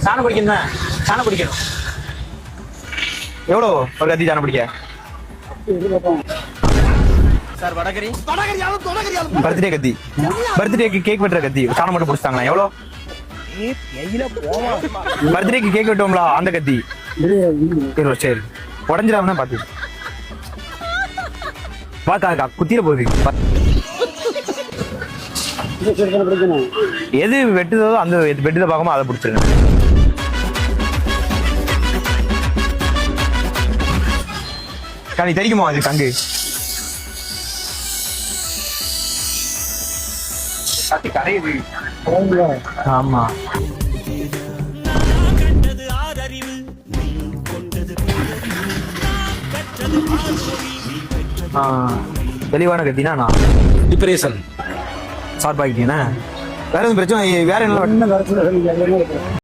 சாணம் பிடிக்கணும், சாணம் பிடிக்கணும். எவ்வளோ ஒரு கத்தி சாணம் பிடிக்க? சார் வடகரி பர்த்டே கத்தி, பர்த்டேக்கு கேக் வெட்டுற கத்தி, சாணம் மட்டும் பிடிச்சிட்டாங்களா? எவ்வளோ? பர்த்டேக்கு கேக் வெட்டுவோம்ல அந்த கத்தி. சரி உடஞ்சிடாம தான் பாத்து பாக்கா குத்திர போகுது. எது வெட்டுதோ அந்த வெட்டுதை பார்க்காம அதை பிடிச்சிருங்க. நீ தெரியுமா அது கங்கு? ஆமா தெளிவான கத்தினா நான் டிப்ரேஷன் சார்பாகிட்டீங்கன்னா வேற எதுவும் பிரச்சனை வேற என்ன